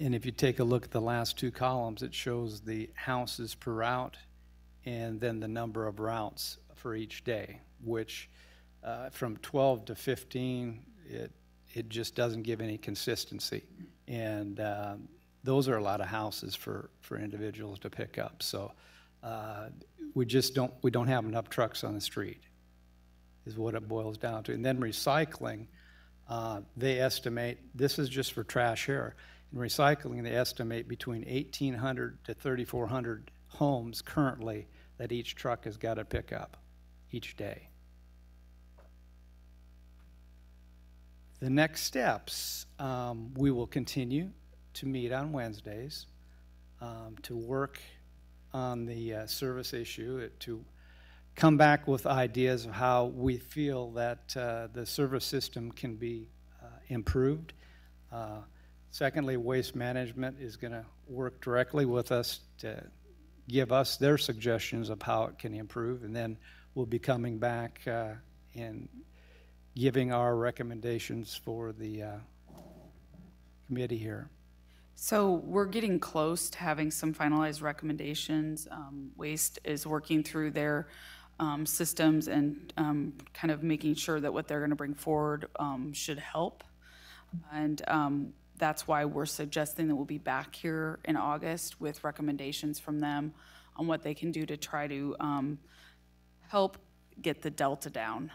And if you take a look at the last two columns, it shows the houses per route and then the number of routes for each day, which from 12 to 15, it just doesn't give any consistency. And those are a lot of houses for individuals to pick up. So we don't have enough trucks on the street, is what it boils down to. And then recycling, they estimate, this is just for trash here. In recycling, they estimate between 1,800 to 3,400 homes currently that each truck has got to pick up each day. The next steps, we will continue to meet on Wednesdays to work on the service issue, to come back with ideas of how we feel that the service system can be improved. Secondly, Waste Management is going to work directly with us to give us their suggestions of how it can improve, and then we'll be coming back and giving our recommendations for the committee here. So we're getting close to having some finalized recommendations. Waste is working through their systems and kind of making sure that what they're going to bring forward should help. And that's why we're suggesting that we'll be back here in August with recommendations from them on what they can do to try to help get the delta down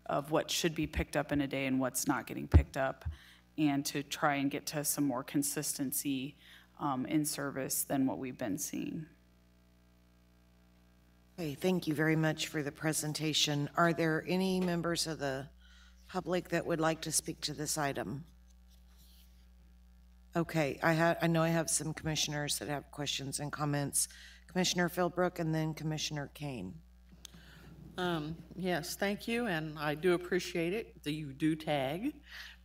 of what should be picked up in a day and what's not getting picked up, and to try and get to some more consistency in service than what we've been seeing. Okay, thank you very much for the presentation. Are there any members of the public that would like to speak to this item? Okay, I know I have some commissioners that have questions and comments. Commissioner Philbrook and then Commissioner Kane. Yes, thank you, and I do appreciate it that you do tag,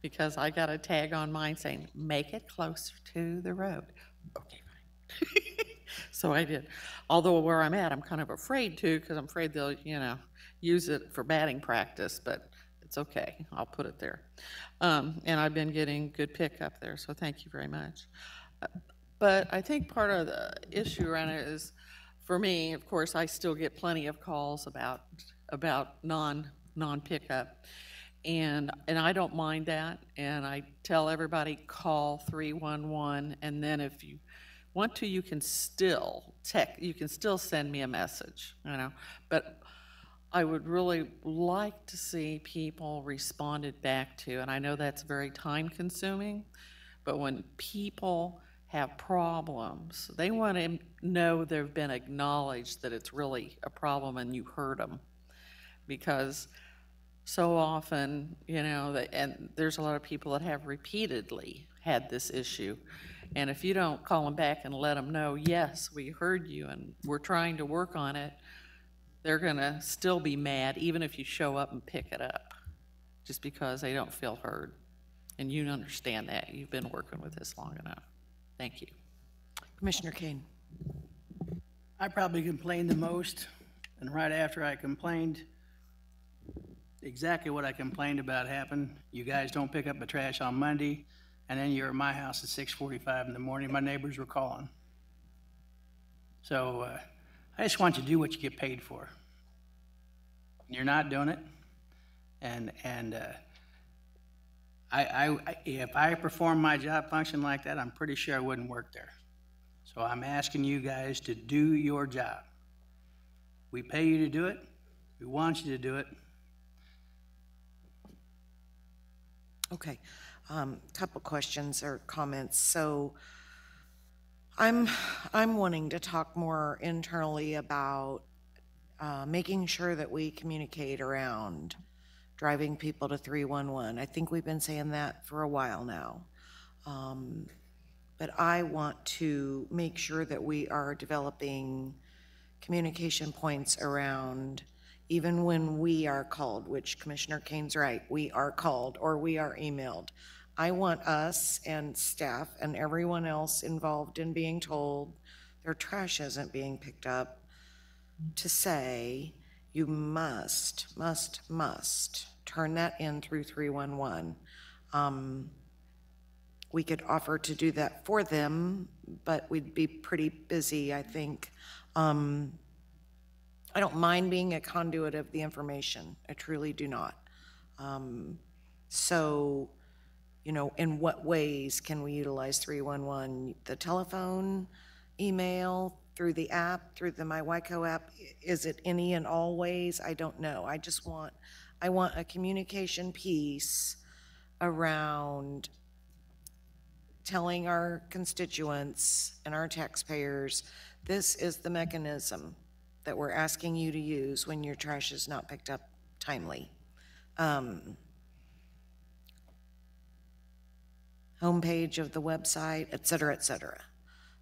because I got a tag on mine saying, make it closer to the road. Okay, fine. So I did. Although where I'm at, I'm kind of afraid to, because I'm afraid they'll, use it for batting practice, but it's okay. I'll put it there. And I've been getting good pickup there, so thank you very much. But I think part of the issue around it is, for me, of course, I still get plenty of calls about non-pickup. And I don't mind that, and I tell everybody, call 311, and then if you want to, you can still send me a message, but I would really like to see people responded back to, and I know that's very time-consuming, but when people have problems, they want to know they've been acknowledged, that it's really a problem and you heard them, because so often, and there's a lot of people that have repeatedly had this issue. And if you don't call them back and let them know, yes, we heard you and we're trying to work on it, they're going to still be mad even if you show up and pick it up, just because they don't feel heard. And you understand that. You've been working with this long enough. Thank you. Commissioner Kane. I probably complained the most, and right after I complained, exactly what I complained about happened. You guys don't pick up the trash on Monday, and then you're at my house at 6:45 in the morning. My neighbors were calling. So I just want you to do what you get paid for. You're not doing it, and if I perform my job function like that, I'm pretty sure I wouldn't work there. So I'm asking you guys to do your job. We pay you to do it. We want you to do it. Okay, couple questions or comments. So I'm wanting to talk more internally about making sure that we communicate around driving people to 311. I think we've been saying that for a while now. But I want to make sure that we are developing communication points around, even when we are called, which Commissioner Kane's right, we are called or we are emailed. I want us and staff and everyone else involved in being told their trash isn't being picked up to say, you must turn that in through 311. We could offer to do that for them, but we'd be pretty busy, I think. I don't mind being a conduit of the information. I truly do not. So, in what ways can we utilize 311? The telephone, email, through the app, through the My WICO app? Is it any and all ways? I don't know. I want a communication piece around telling our constituents and our taxpayers, this is the mechanism that we're asking you to use when your trash is not picked up timely. Homepage of the website, et cetera, et cetera.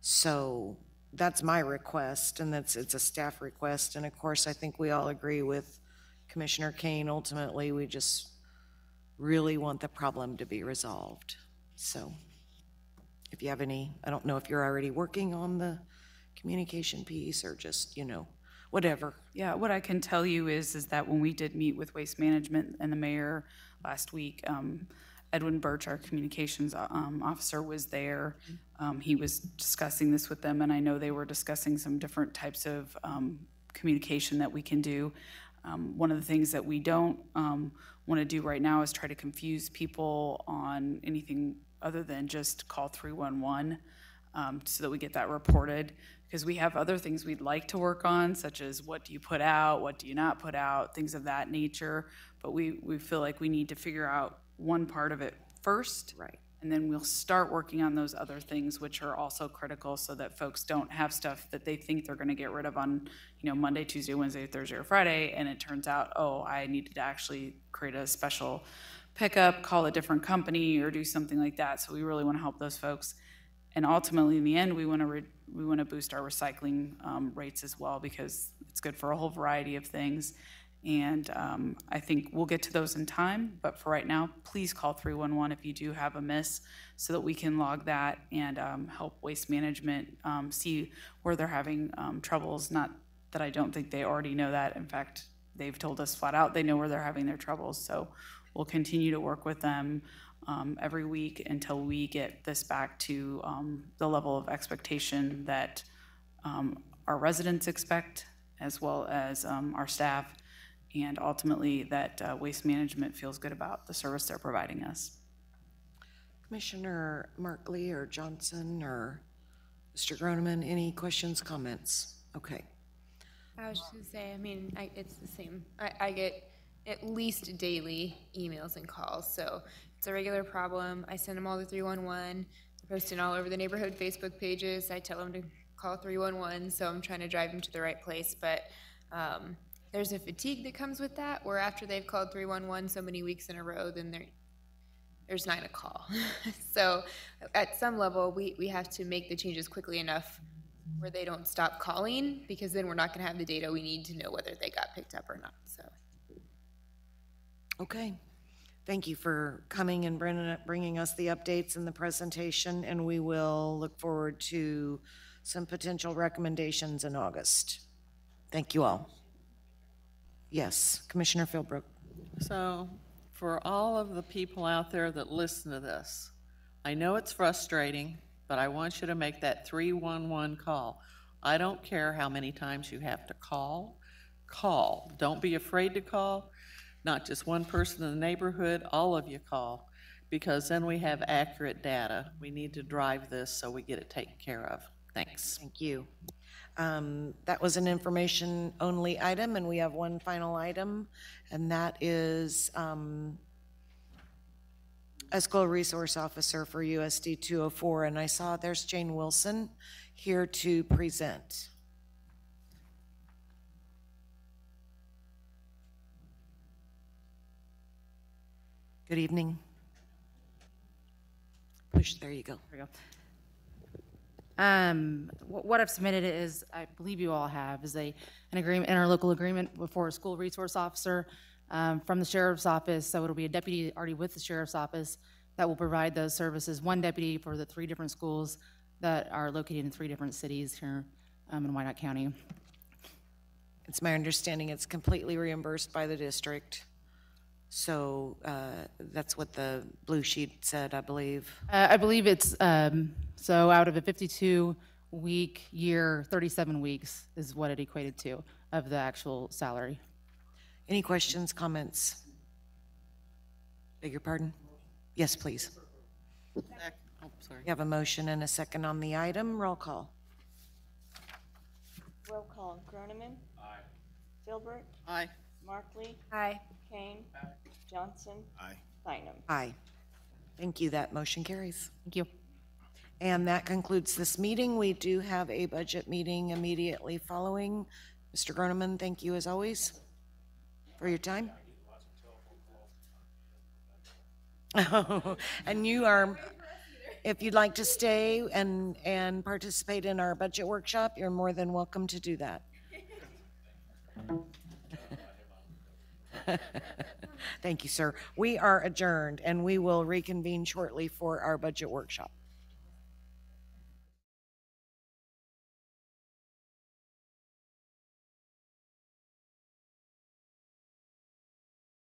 So that's my request, and it's a staff request. And of course, I think we all agree with Commissioner Kane. Ultimately, we just really want the problem to be resolved. So if you have any, I don't know if you're already working on the communication piece or just, whatever. Yeah, what I can tell you is that when we did meet with Waste Management and the mayor last week, Edwin Birch, our communications officer, was there. He was discussing this with them, and I know they were discussing some different types of communication that we can do. One of the things that we don't want to do right now is try to confuse people on anything other than just call 311 so that we get that reported, because we have other things we'd like to work on, such as what do you put out, what do you not put out, things of that nature. But we feel like we need to figure out one part of it first, right? And then we'll start working on those other things, which are also critical, so that folks don't have stuff that they think they're going to get rid of on, Monday, Tuesday, Wednesday, Thursday, or Friday, and it turns out, oh, I needed to actually create a special pickup, call a different company, or do something like that. So we really want to help those folks. And ultimately, in the end, we want to boost our recycling rates as well, because it's good for a whole variety of things. And I think we'll get to those in time, but for right now, please call 311 if you do have a miss, so that we can log that and help Waste Management see where they're having troubles. Not that I don't think they already know that. In fact, they've told us flat out they know where they're having their troubles. So we'll continue to work with them every week until we get this back to the level of expectation that our residents expect, as well as our staff. and ultimately that Waste Management feels good about the service they're providing us. Commissioner Markley or Johnson or Mr. Groneman, any questions, comments? Okay. I was just gonna say, I mean, it's the same. I get at least daily emails and calls, so it's a regular problem. I send them all to 311. They're posting all over the neighborhood Facebook pages. I tell them to call 311, so I'm trying to drive them to the right place. But there's a fatigue that comes with that, where after they've called 311 so many weeks in a row, then there's not a call. So at some level, we have to make the changes quickly enough where they don't stop calling, because then we're not going to have the data we need to know whether they got picked up or not. So. Okay. Thank you for coming and bringing us the updates and the presentation, and we will look forward to some potential recommendations in August. Thank you all. Yes, Commissioner Philbrook. So for all of the people out there that listen to this, I know it's frustrating, but I want you to make that 311 call. I don't care how many times you have to call. Call. Don't be afraid to call. Not just one person in the neighborhood, all of you call, because then we have accurate data. We need to drive this so we get it taken care of. Thanks. Thank you. That was an information-only item, and we have one final item, and that is a school resource officer for USD 204, and I saw there's Jane Wilson here to present. Good evening. Push, there you go. There we go. What I've submitted is, I believe you all have, is an agreement, interlocal agreement for a school resource officer from the sheriff's office. So it'll be a deputy already with the sheriff's office that will provide those services. One deputy for the 3 different schools that are located in 3 different cities here in Wyandotte County. It's my understanding it's completely reimbursed by the district. So that's what the blue sheet said, I believe. I believe it's, so out of a 52-week year, 37 weeks is what it equated to of the actual salary. Any questions, comments? Beg your pardon? Yes, please. Oh, sorry. You have a motion and a second on the item. Roll call. Roll call. Groneman. Aye. Philbrook. Aye. Markley. Aye. Kane. Aye. Johnson. Aye. Bynum. Aye. Thank you. That motion carries. Thank you. And that concludes this meeting. We do have a budget meeting immediately following. Mr. Groneman, thank you as always for your time. And you are, if you'd like to stay and participate in our budget workshop, you're more than welcome to do that. Thank you, sir. We are adjourned, and we will reconvene shortly for our budget workshop.